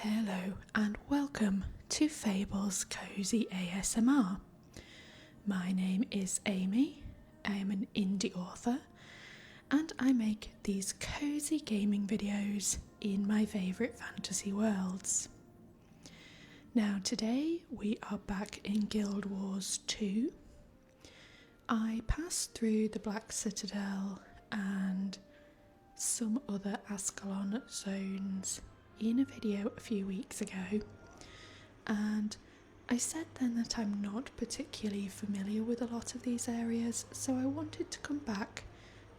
Hello and welcome to Fable's Cosy ASMR. My name is Amy, I am an indie author, and I make these cozy gaming videos in my favourite fantasy worlds. Now today we are back in Guild Wars 2. I passed through the Black Citadel and some other Ascalon zones in a video a few weeks ago, and I said then that I'm not particularly familiar with a lot of these areas, so I wanted to come back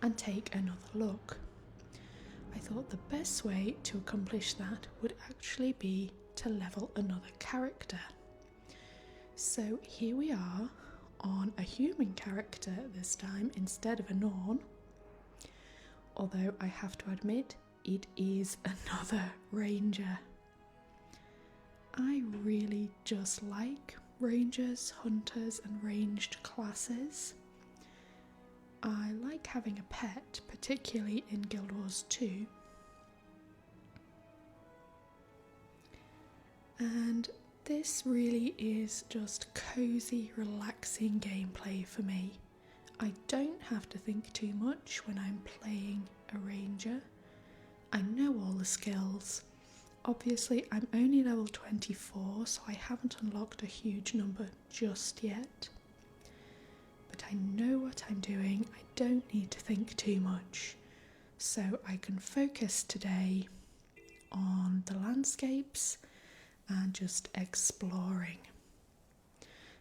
and take another look. I thought the best way to accomplish that would actually be to level another character. So here we are on a human character this time instead of a Norn, although I have to admit it is another ranger. I really just like rangers, hunters and ranged classes. I like having a pet, particularly in Guild Wars 2. And this really is just cozy, relaxing gameplay for me. I don't have to think too much when I'm playing a ranger. I know all the skills. Obviously I'm only level 24, so I haven't unlocked a huge number just yet. But I know what I'm doing, I don't need to think too much. So I can focus today on the landscapes and just exploring.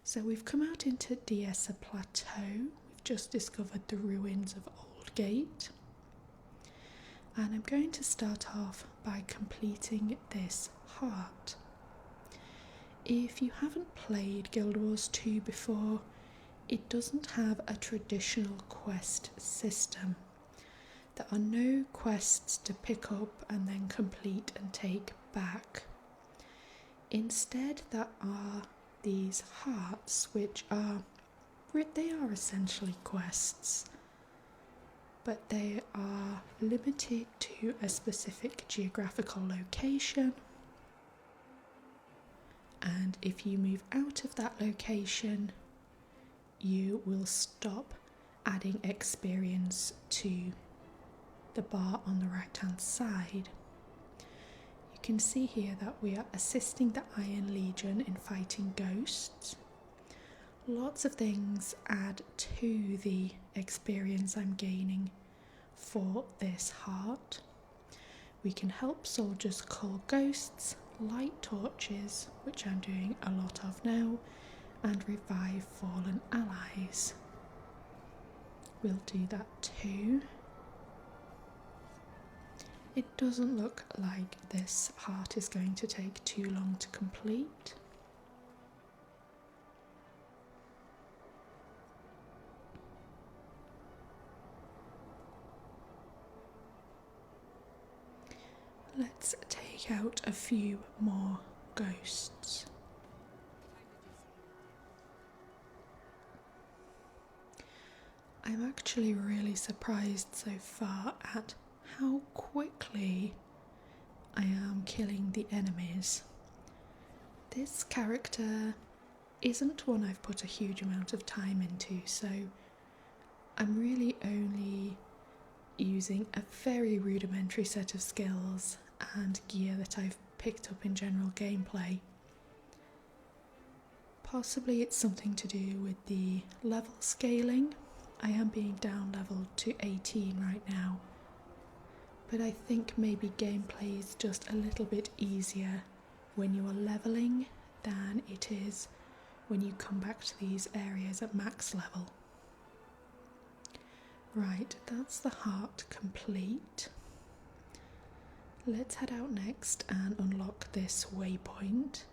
So we've come out into Diessa Plateau. We've just discovered the ruins of Old Gate. And I'm going to start off by completing this heart. If you haven't played Guild Wars 2 before, it doesn't have a traditional quest system. There are no quests to pick up and then complete and take back. Instead, there are these hearts, which are essentially quests, but they are limited to a specific geographical location, and if you move out of that location you will stop adding experience to the bar on the right hand side. You can see here that we are assisting the Iron Legion in fighting ghosts. Lots of things add to the experience I'm gaining for this heart. We can help soldiers cull ghosts, light torches, which I'm doing a lot of now, and revive fallen allies. We'll do that too. It doesn't look like this heart is going to take too long to complete. Let's take out a few more ghosts. I'm actually really surprised so far at how quickly I am killing the enemies. This character isn't one I've put a huge amount of time into, so I'm really only using a very rudimentary set of skills and gear that I've picked up in general gameplay. Possibly it's something to do with the level scaling. I am being down leveled to 18 right now, but I think maybe gameplay is just a little bit easier when you are leveling than it is when you come back to these areas at max level. Right, that's the heart complete. Let's head out next and unlock this waypoint.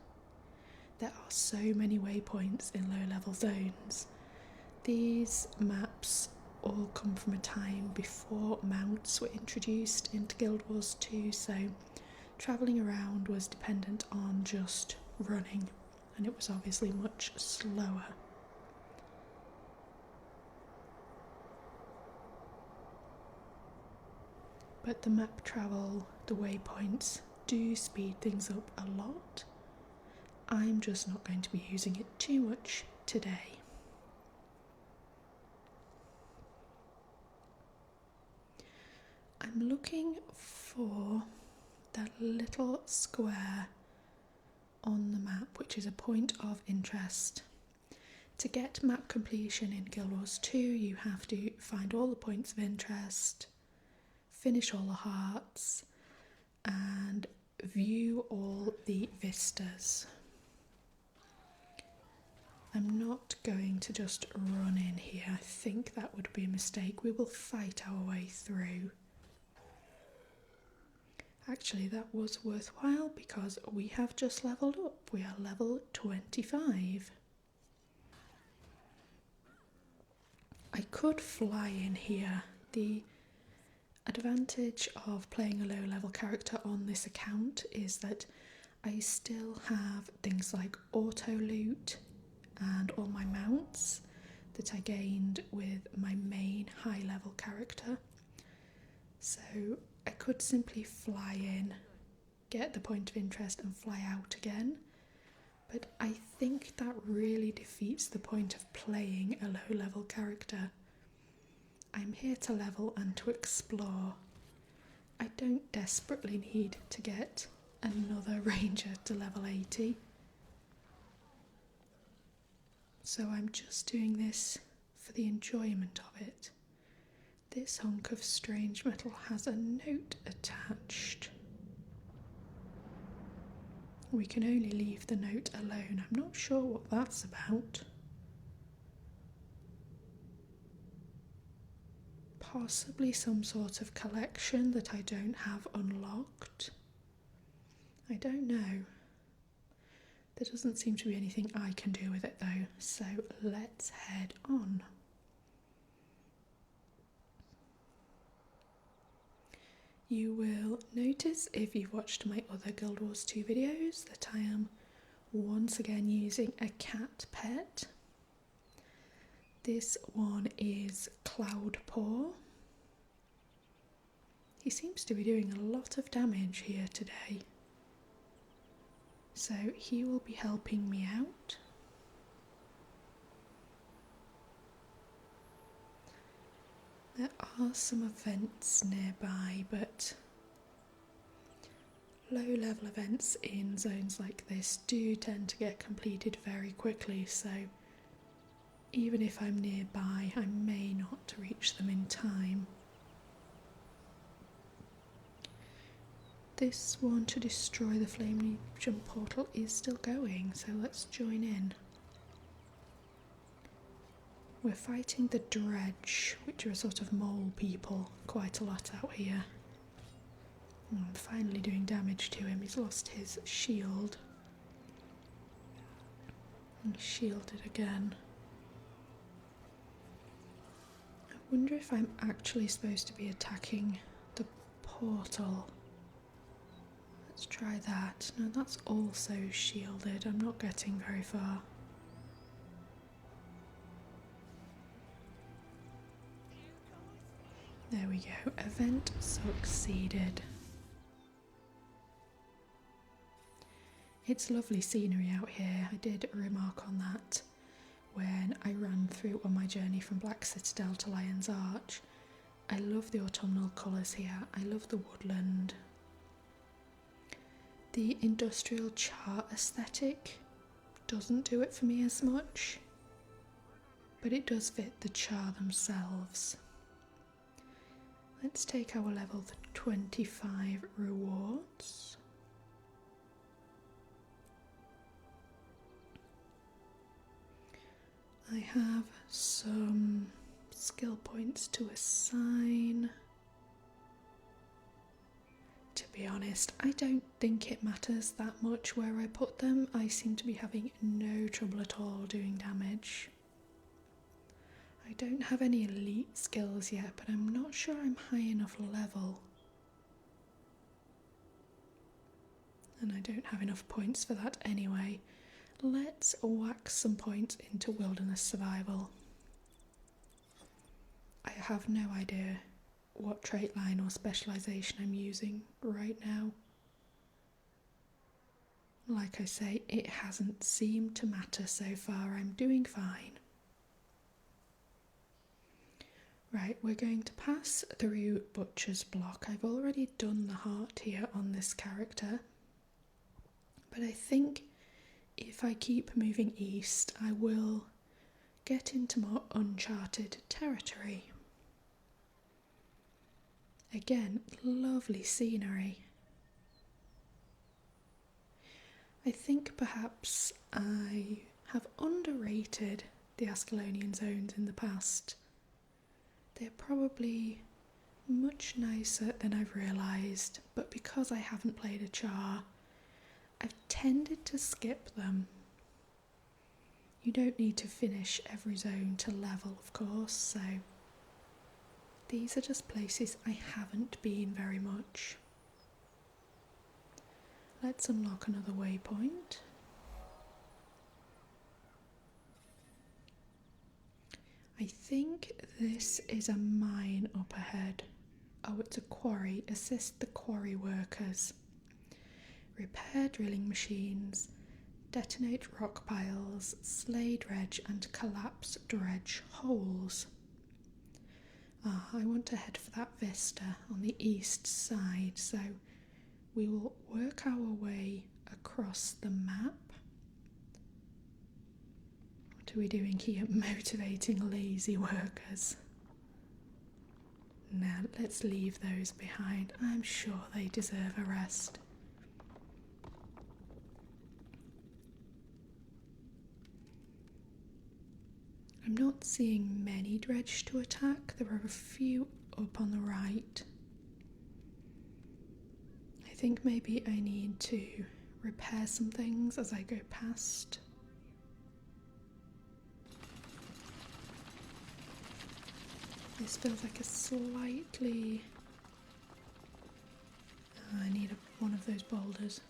There are so many waypoints in low level zones. These maps all come from a time before mounts were introduced into Guild Wars 2, so travelling around was dependent on just running, and it was obviously much slower. But the map travel, the waypoints, do speed things up a lot. I'm just not going to be using it too much today. I'm looking for that little square on the map, which is a point of interest. To get map completion in Guild Wars 2, you have to find all the points of interest, finish all the hearts, and view all the vistas. I'm not going to just run in here. I think that would be a mistake. We will fight our way through. Actually, that was worthwhile because we have just leveled up. We are level 25. I could fly in here. The advantage of playing a low level character on this account is that I still have things like auto loot and all my mounts that I gained with my main high level character. So I could simply fly in, get the point of interest and fly out again. But I think that really defeats the point of playing a low level character. I'm here to level and to explore. I don't desperately need to get another ranger to level 80. So I'm just doing this for the enjoyment of it. This hunk of strange metal has a note attached. We can only leave the note alone. I'm not sure what that's about. Possibly some sort of collection that I don't have unlocked. I don't know. There doesn't seem to be anything I can do with it though, so let's head on. You will notice if you've watched my other Guild Wars 2 videos that I am once again using a cat pet. This one is Cloudpaw. He seems to be doing a lot of damage here today. So he will be helping me out. There are some events nearby, but low level events in zones like this do tend to get completed very quickly, so even if I'm nearby, I may not reach them in time. This one to destroy the Flame Legion portal is still going, so let's join in. We're fighting the Dredge, which are a sort of mole people, quite a lot out here. I'm finally doing damage to him. He's lost his shield. And shielded again. I wonder if I'm actually supposed to be attacking the portal. Let's try that. No, that's also shielded. I'm not getting very far. There we go. Event succeeded. It's lovely scenery out here. I did remark on that when I ran through on my journey from Black Citadel to Lion's Arch. I love the autumnal colours here. I love the woodland. The industrial char aesthetic doesn't do it for me as much, but it does fit the char themselves. Let's take our level 25 rewards. I have some skill points to assign. To be honest, I don't think it matters that much where I put them. I seem to be having no trouble at all doing damage. I don't have any elite skills yet, but I'm not sure I'm high enough level. And I don't have enough points for that anyway. Let's whack some points into wilderness survival. I have no idea what trait line or specialisation I'm using right now. Like I say, it hasn't seemed to matter so far. I'm doing fine. Right, we're going to pass through Butcher's Block. I've already done the heart here on this character, but I think if I keep moving east, I will get into more uncharted territory. Again, lovely scenery. I think perhaps I have underrated the Ascalonian zones in the past. They're probably much nicer than I've realised, but because I haven't played a char, I've tended to skip them. You don't need to finish every zone to level, of course, so these are just places I haven't been very much. Let's unlock another waypoint. I think this is a mine up ahead. Oh, it's a quarry. Assist the quarry workers. Repair drilling machines. Detonate rock piles. Slay dredge and collapse dredge holes. I want to head for that vista on the east side, so we will work our way across the map. What are we doing here? Motivating lazy workers. Now let's leave those behind. I'm sure they deserve a rest. I'm not seeing many dredge to attack. There are a few up on the right. I think maybe I need to repair some things as I go past. This feels like a slightly... I need one of those boulders.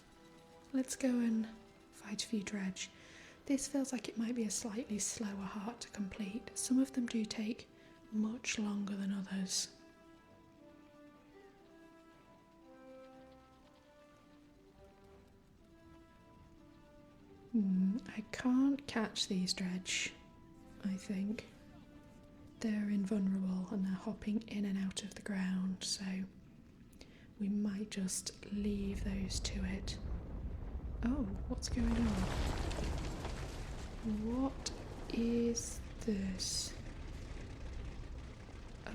Let's go and fight a few dredge. This feels like it might be a slightly slower heart to complete. Some of them do take much longer than others. I can't catch these dredge, I think. They're invulnerable and they're hopping in and out of the ground, so we might just leave those to it. Oh, what's going on? What is this?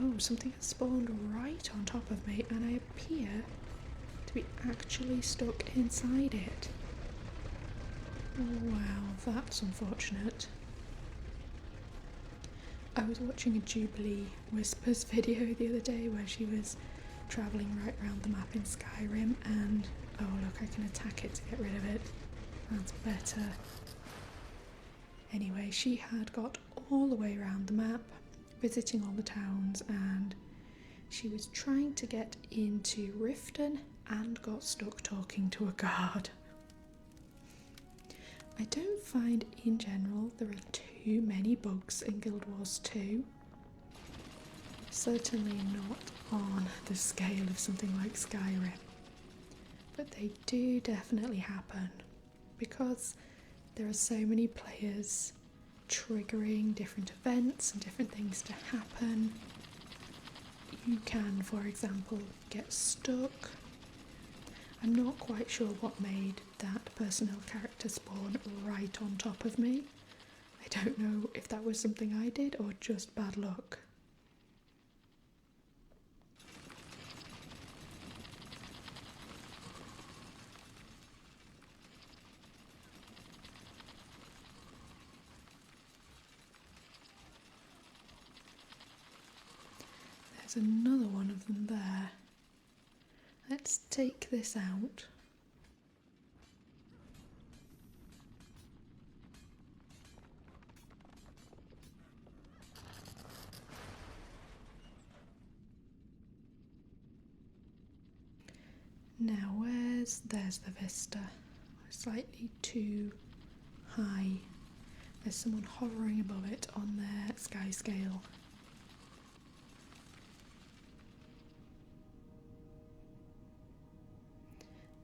Oh, something has spawned right on top of me and I appear to be actually stuck inside it. Wow, that's unfortunate. I was watching a Jubilee Whispers video the other day where she was travelling right around the map in Skyrim and oh look, I can attack it to get rid of it. That's better. Anyway, she had got all the way around the map, visiting all the towns, and she was trying to get into Riften and got stuck talking to a guard. I don't find in general there are too many bugs in Guild Wars 2. Certainly not on the scale of something like Skyrim. But they do definitely happen because there are so many players triggering different events and different things to happen. You can, for example, get stuck. I'm not quite sure what made that personnel character spawn right on top of me. I don't know if that was something I did or just bad luck. There's another one of them there. Let's take this out. Now there's the vista. Slightly too high. There's someone hovering above it on their sky scale.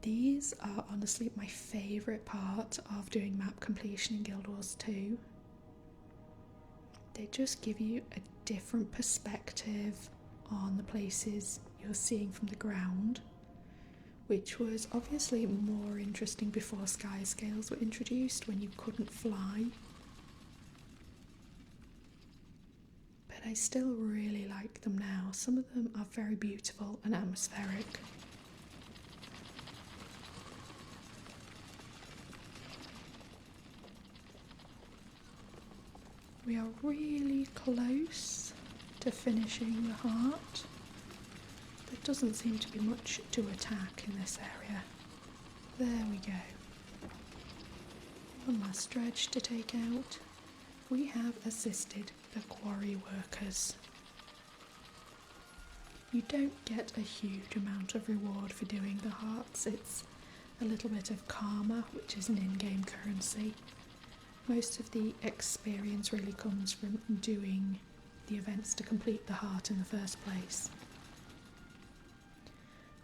These are honestly my favourite part of doing map completion in Guild Wars 2. They just give you a different perspective on the places you're seeing from the ground, which was obviously more interesting before sky scales were introduced when you couldn't fly. But I still really like them now. Some of them are very beautiful and atmospheric. We are really close to finishing the heart. There doesn't seem to be much to attack in this area. There we go. One last dredge to take out. We have assisted the quarry workers. You don't get a huge amount of reward for doing the hearts. It's a little bit of karma, which is an in-game currency. Most of the experience really comes from doing the events to complete the heart in the first place.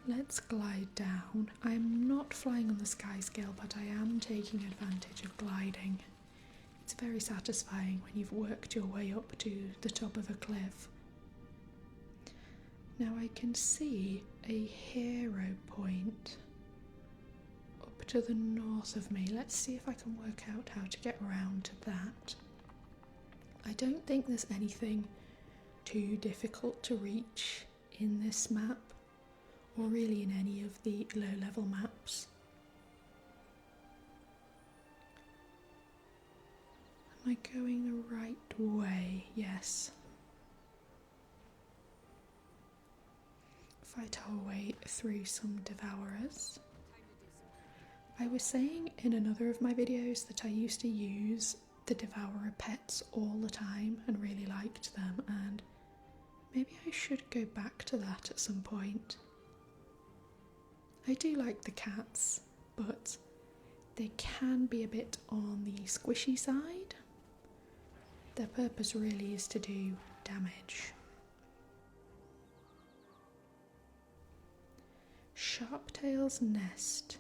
Let's glide down. I am not flying on the sky scale, but I am taking advantage of gliding. It's very satisfying when you've worked your way up to the top of a cliff. Now I can see a hero point up to the north of me. Let's see if I can work out how to get around to that. I don't think there's anything too difficult to reach in this map, or really in any of the low-level maps. Am I going the right way? Yes. Fight our way through some devourers. I was saying in another of my videos that I used to use the devourer pets all the time and really liked them, and maybe I should go back to that at some point. I do like the cats, but they can be a bit on the squishy side. Their purpose really is to do damage. Sharptail's nest.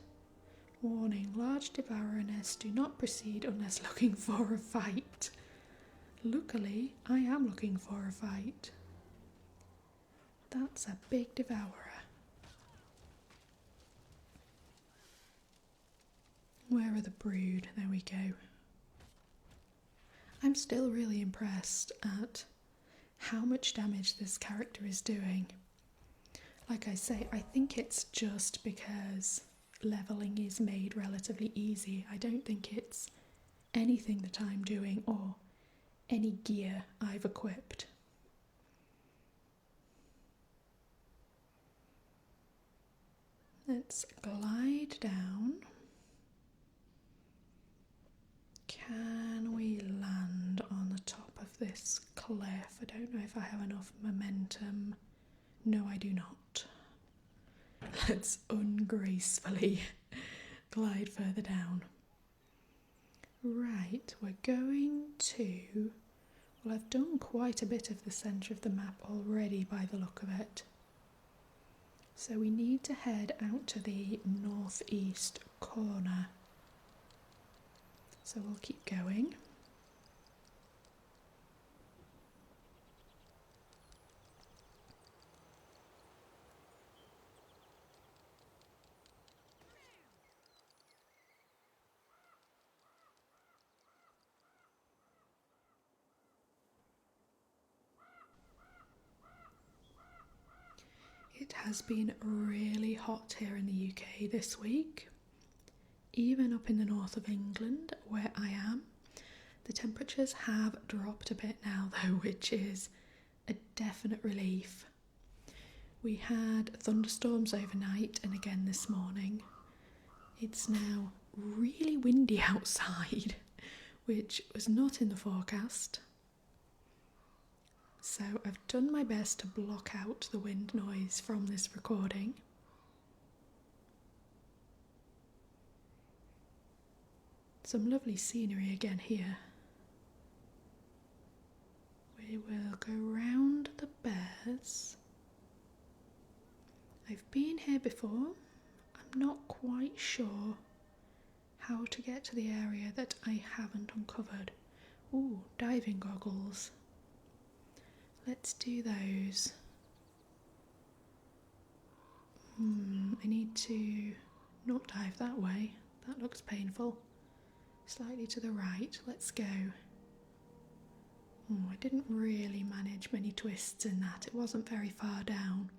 Warning, large devourer nests do not proceed unless looking for a fight. Luckily, I am looking for a fight. That's a big devourer. Where are the brood? There we go. I'm still really impressed at how much damage this character is doing. Like I say, I think it's just because levelling is made relatively easy. I don't think it's anything that I'm doing or any gear I've equipped. Let's glide down. Can we land on the top of this cliff? I don't know if I have enough momentum. No, I do not. Let's ungracefully glide further down. Right, we're going to... Well, I've done quite a bit of the centre of the map already by the look of it. So we need to head out to the northeast corner. So we'll keep going. It has been really hot here in the UK this week. Even up in the north of England, where I am, the temperatures have dropped a bit now though, which is a definite relief. We had thunderstorms overnight and again this morning. It's now really windy outside, which was not in the forecast. So I've done my best to block out the wind noise from this recording. Some lovely scenery again here. We will go round the bears. I've been here before. I'm I'm not quite sure how to get to the area that I haven't uncovered. Ooh, diving goggles. Let's do those. I need to not dive that way. That looks painful. Slightly to the right. Let's go. I didn't really manage many twists in that. It wasn't very far down.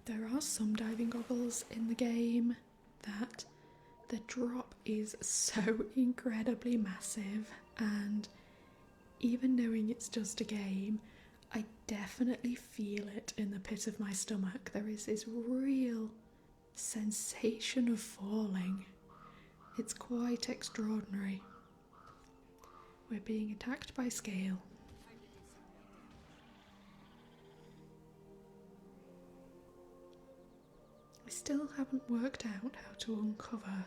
There are some diving goggles in the game that the drop is so incredibly massive, and even knowing it's just a game, I definitely feel it in the pit of my stomach. There is this real sensation of falling. It's quite extraordinary. We're being attacked by scale. I still haven't worked out how to uncover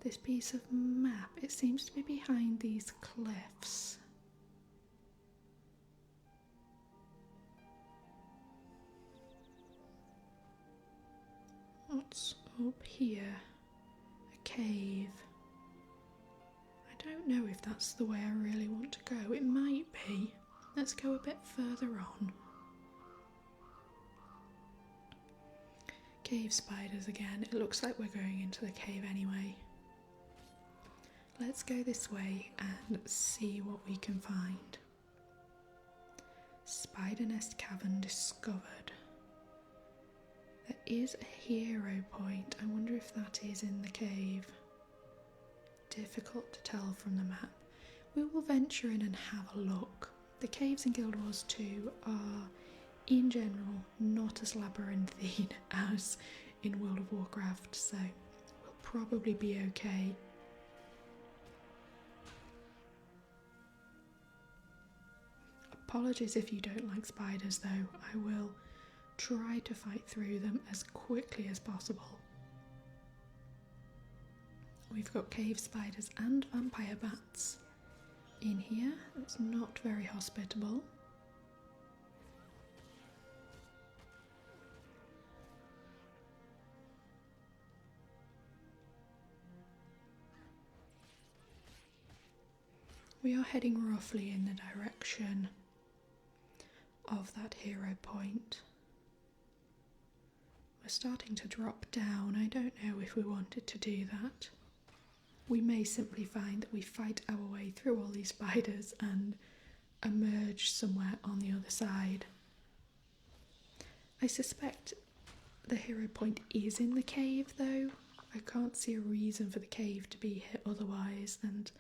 this piece of map. It seems to be behind these cliffs. What's up here? A cave. I don't know if that's the way I really want to go. It might be. Let's go a bit further on. Cave spiders again. It looks like we're going into the cave anyway. Let's go this way and see what we can find. Spider nest cavern discovered. There is a hero point. I wonder if that is in the cave. Difficult to tell from the map. We will venture in and have a look. The caves in Guild Wars 2 are, in general, not as labyrinthine as in World of Warcraft, so we'll probably be okay. Apologies if you don't like spiders though. I will try to fight through them as quickly as possible. We've got cave spiders and vampire bats in here. It's not very hospitable. We are heading roughly in the direction of that hero point. We're starting to drop down. I don't know if we wanted to do that. We may simply find that we fight our way through all these spiders and emerge somewhere on the other side. I suspect the hero point is in the cave though. I can't see a reason for the cave to be here otherwise, and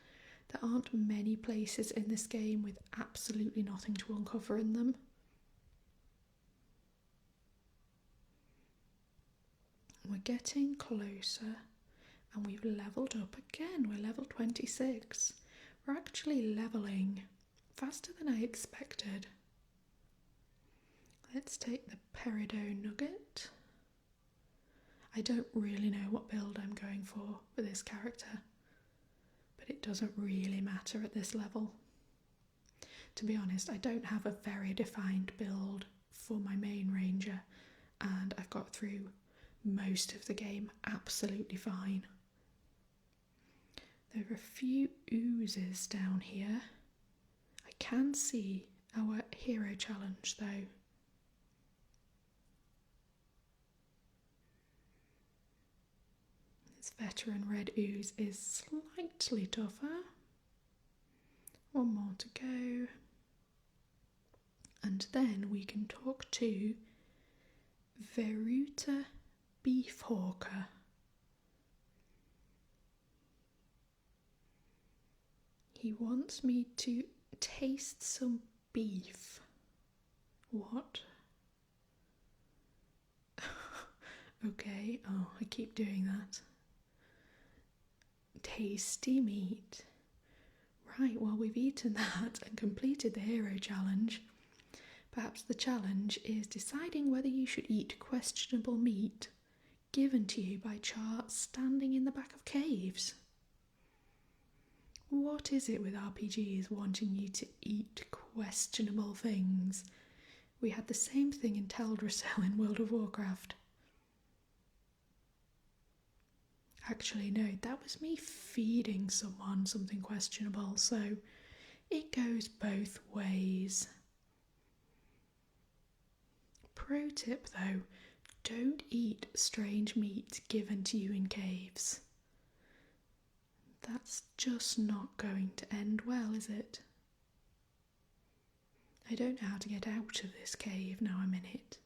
there aren't many places in this game with absolutely nothing to uncover in them. We're getting closer and we've levelled up again. We're level 26. We're actually levelling faster than I expected. Let's take the peridot nugget. I don't really know what build I'm going for this character, but it doesn't really matter at this level. To be honest, I don't have a very defined build for my main ranger, and I've got through most of the game absolutely fine. There are a few oozes down here. I can see our hero challenge though. This veteran red ooze is slightly tougher. One more to go. And then we can talk to Veruta Beefhawker. He wants me to taste some beef. What? Okay, oh, I keep doing that. Tasty meat. Right, well, we've eaten that and completed the hero challenge. Perhaps the challenge is deciding whether you should eat questionable meat given to you by charts standing in the back of caves. What is it with RPGs wanting you to eat questionable things? We had the same thing in Teldrassil in World of Warcraft. Actually, no, that was me feeding someone something questionable, so it goes both ways. Pro tip though, don't eat strange meat given to you in caves. That's just not going to end well, is it? I don't know how to get out of this cave now I'm in it.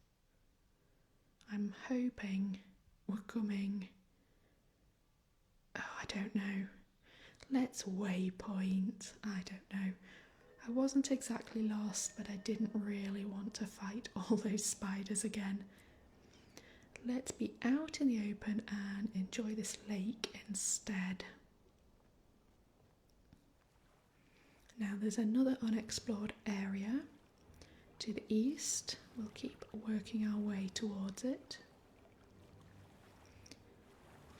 I'm hoping we're coming... Oh, I don't know. Let's waypoint. I don't know. I wasn't exactly lost, but I didn't really want to fight all those spiders again. Let's be out in the open and enjoy this lake instead. Now there's another unexplored area to the east. We'll keep working our way towards it.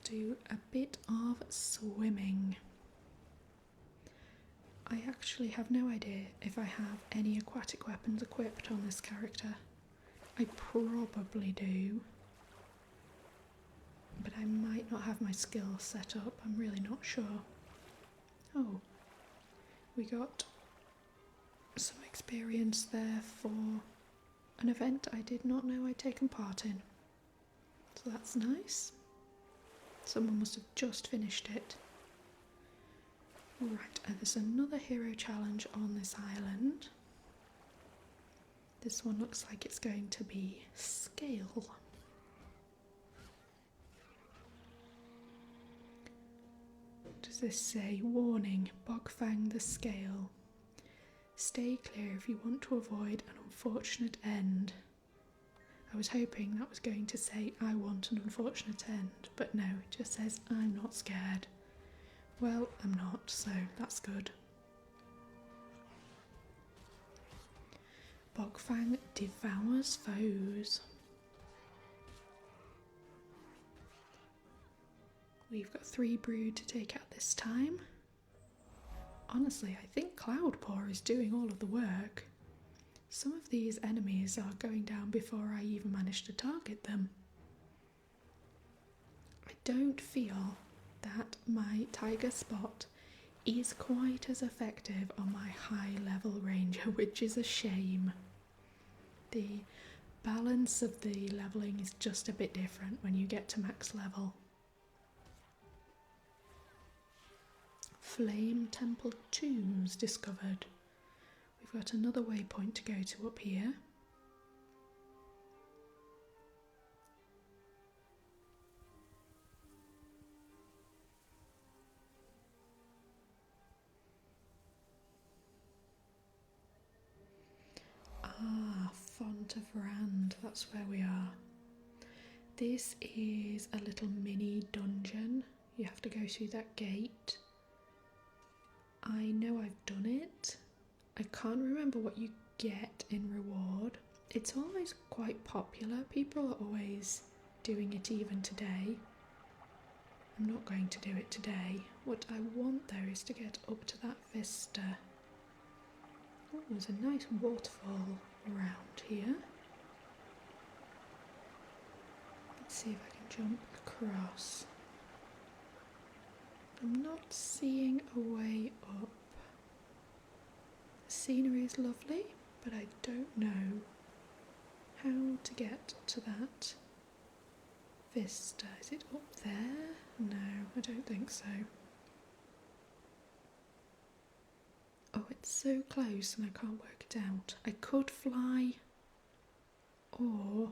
Do a bit of swimming. I actually have no idea if I have any aquatic weapons equipped on this character. I probably do, but I might not have my skills set up, I'm really not sure. Oh, we got some experience there for an event I did not know I'd taken part in. So that's nice. Someone must have just finished it. Right, and there's another hero challenge on this island. This one looks like it's going to be scale. Does this say, warning, Bogfang the Scale. Stay clear if you want to avoid an unfortunate end. I was hoping that was going to say, I want an unfortunate end, but no, it just says, I'm not scared. Well, I'm not, so that's good. Bogfang devours foes. We've got 3 brood to take out this time. Honestly, I think Cloudpaw is doing all of the work. Some of these enemies are going down before I even manage to target them. I don't feel that my tiger spot is quite as effective on my high level ranger, which is a shame. The balance of the levelling is just a bit different when you get to max level. Flame Temple Tombs discovered. We've got another waypoint to go to up here. Font of Rand, that's where we are. This is a little mini dungeon. You have to go through that gate. I know I've done it. I can't remember what you get in reward. It's always quite popular. People are always doing it even today. I'm not going to do it today. What I want though is to get up to that vista. Oh, there's a nice waterfall around here. Let's see if I can jump across. I'm not seeing a way up. The scenery is lovely, but I don't know how to get to that vista. Is it up there? No, I don't think so. Oh, it's so close and I can't work it out. I could fly, or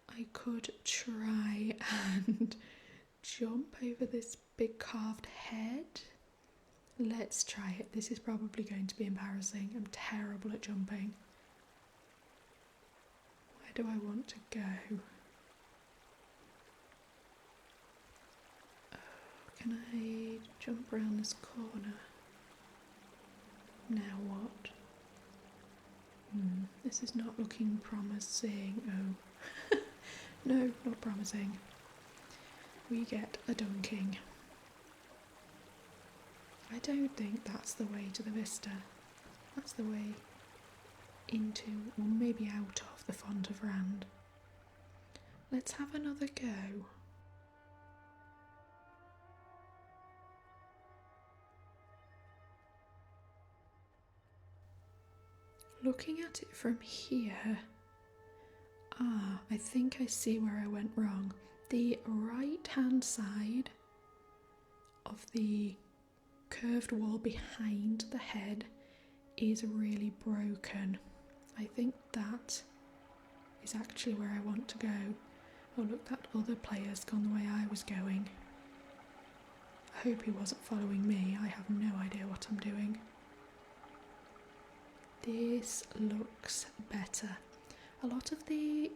I could try and jump over this big carved head. Let's try it. This is probably going to be embarrassing. I'm terrible at jumping. Where do I want to go? Oh, can I jump around this corner? Now what? This is not looking promising. Oh, no, not promising. We get a dunking. I don't think that's the way to the vista. That's the way into, or maybe out of, the Font of Rand. Let's have another go. looking at it from here, I think I see where I went wrong. The right hand side of the curved wall behind the head is really broken. I think that is actually where I want to go. Oh look, that other player's gone the way I was going. I hope he wasn't following me. I have no idea what I'm doing. This looks better. A lot of the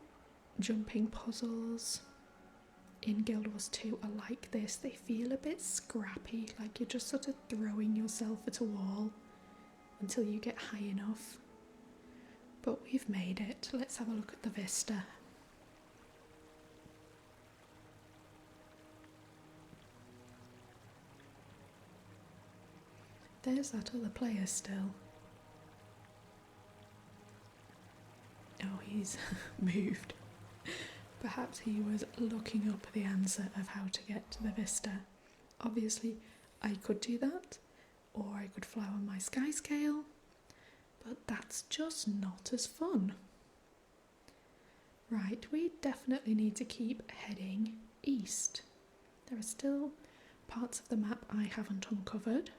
jumping puzzles in Guild Wars 2 are like this. They feel a bit scrappy, like you're just sort of throwing yourself at a wall until you get high enough. But we've made it. Let's have a look at the vista. There's that other player still. Oh, he's moved. Perhaps he was looking up the answer of how to get to the vista. Obviously, I could do that, or I could fly on my sky scale, but that's just not as fun. Right, we definitely need to keep heading east. There are still parts of the map I haven't uncovered.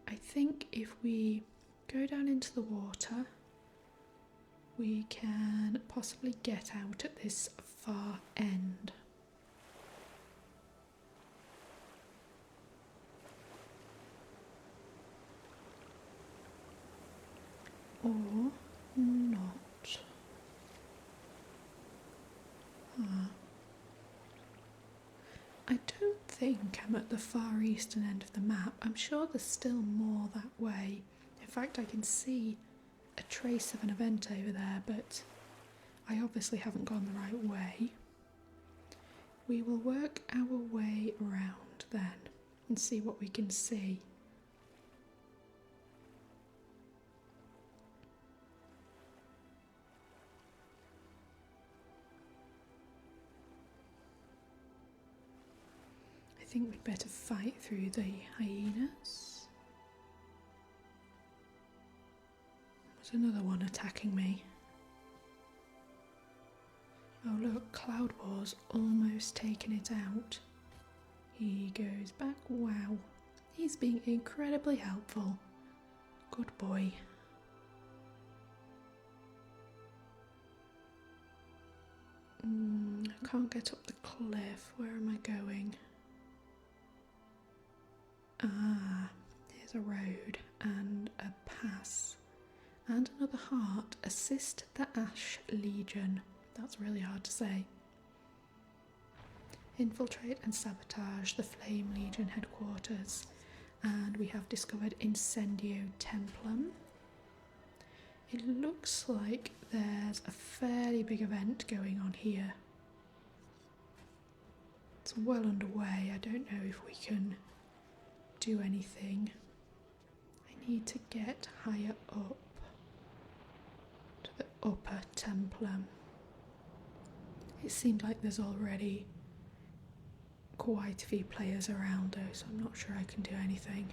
I think if we go down into the water, we can possibly get out at this far end. Or not. I don't think I'm at the far eastern end of the map. I'm sure there's still more that way. In fact, I can see a trace of an event over there, but I obviously haven't gone the right way. We will work our way around then and see what we can see. I think we'd better fight through the hyenas. There's another one attacking me. Oh look, Cloud War's almost taken it out. He goes back. Wow, he's being incredibly helpful. Good boy. I can't get up the cliff. Where am I going? Here's a road and a pass. And another heart. Assist the Ash Legion. That's really hard to say. Infiltrate and sabotage the Flame Legion headquarters. And we have discovered Incendio Templum. It looks like there's a fairly big event going on here. It's well underway. I don't know if we can do anything. I need to get higher up to the upper templum. It seemed like there's already quite a few players around though, so I'm not sure I can do anything.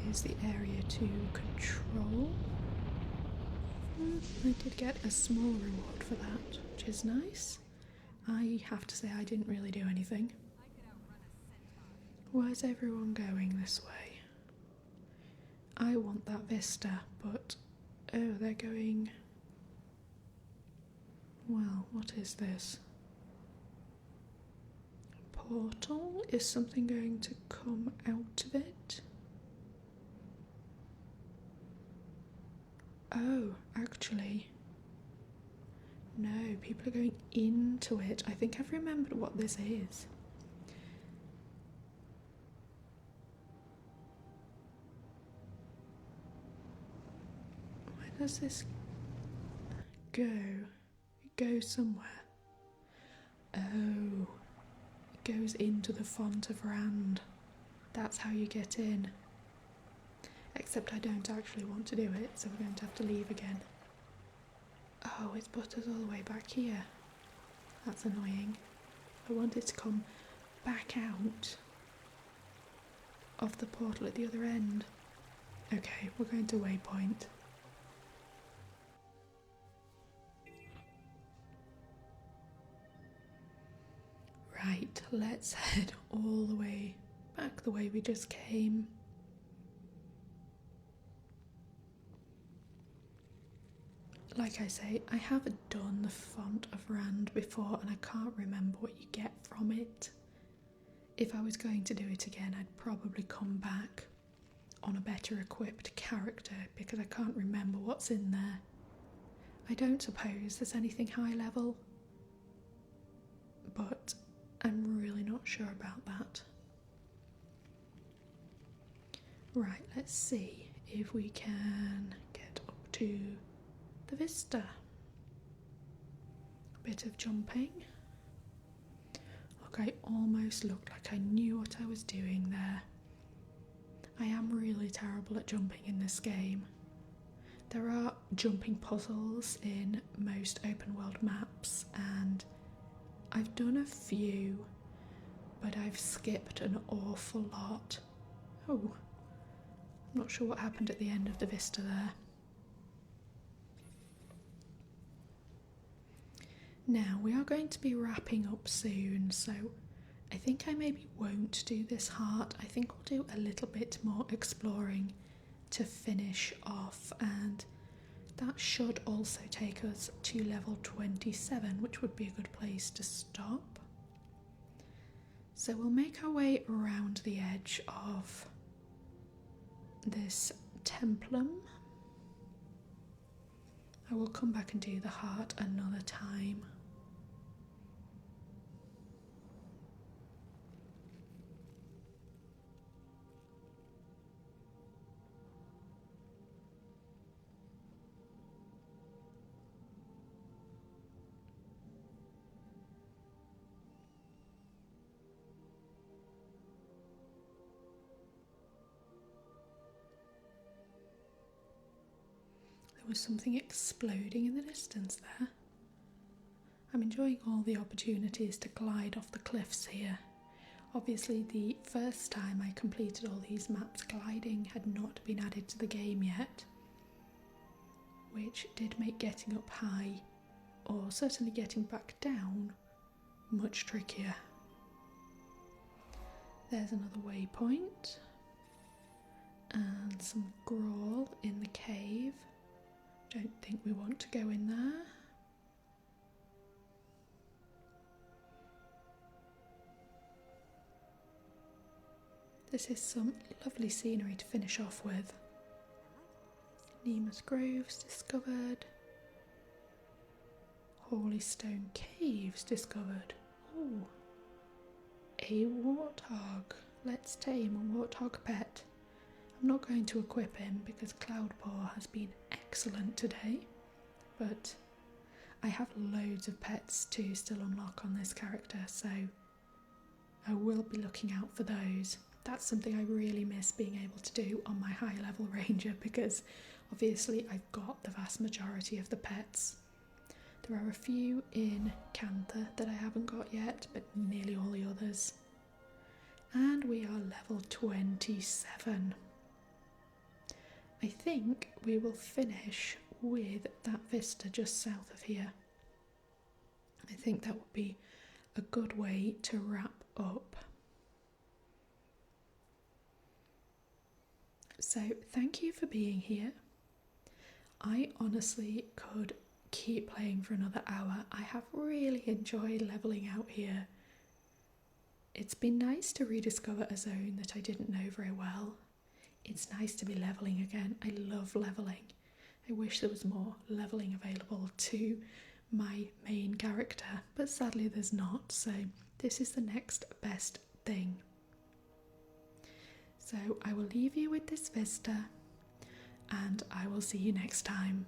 Here's the area to control. I did get a small reward for that, which is nice. I have to say I didn't really do anything. Why is everyone going this way? I want that vista, but oh, they're going... Well, what is this? A portal? Is something going to come out of it? Oh, actually... No, people are going into it. I think I've remembered what this is. Where does this go? It goes somewhere. Oh, it goes into the Font of Rand. That's how you get in. Except I don't actually want to do it, so we're going to have to leave again. Oh, it's put us all the way back here. That's annoying. I wanted to come back out of the portal at the other end. Okay, we're going to waypoint. Right, let's head all the way back the way we just came. Like I say, I have done the Font of Rand before and I can't remember what you get from it. If I was going to do it again, I'd probably come back on a better equipped character because I can't remember what's in there. I don't suppose there's anything high level, but I'm really not sure about that. Right, let's see if we can get up to the vista. A bit of jumping. Look, I almost looked like I knew what I was doing there. I am really terrible at jumping in this game. There are jumping puzzles in most open world maps and I've done a few, but I've skipped an awful lot. Oh, I'm not sure what happened at the end of the vista there. Now, we are going to be wrapping up soon, so I think I maybe won't do this heart. I think we'll do a little bit more exploring to finish off, and that should also take us to level 27, which would be a good place to stop. So we'll make our way around the edge of this templum. I will come back and do the heart another time. There was something exploding in the distance there. I'm enjoying all the opportunities to glide off the cliffs here. Obviously, the first time I completed all these maps, gliding had not been added to the game yet, which did make getting up high, or certainly getting back down, much trickier. There's another waypoint, and some grawl in the cave. Don't think we want to go in there. This is some lovely scenery to finish off with. Nemus Groves discovered. Holy Stone Caves discovered. Oh, a warthog. Let's tame a warthog pet. I'm not going to equip him because Cloudpaw has been excellent today, but I have loads of pets to still unlock on this character, so I will be looking out for those. That's something I really miss being able to do on my high level ranger because obviously I've got the vast majority of the pets. There are a few in Cantha that I haven't got yet, but nearly all the others. And we are level 27. I think we will finish with that vista just south of here. I think that would be a good way to wrap up. So thank you for being here. I honestly could keep playing for another hour. I have really enjoyed levelling out here. It's been nice to rediscover a zone that I didn't know very well. It's nice to be levelling again. I love levelling. I wish there was more levelling available to my main character, but sadly there's not, so this is the next best thing. So I will leave you with this vista, and I will see you next time.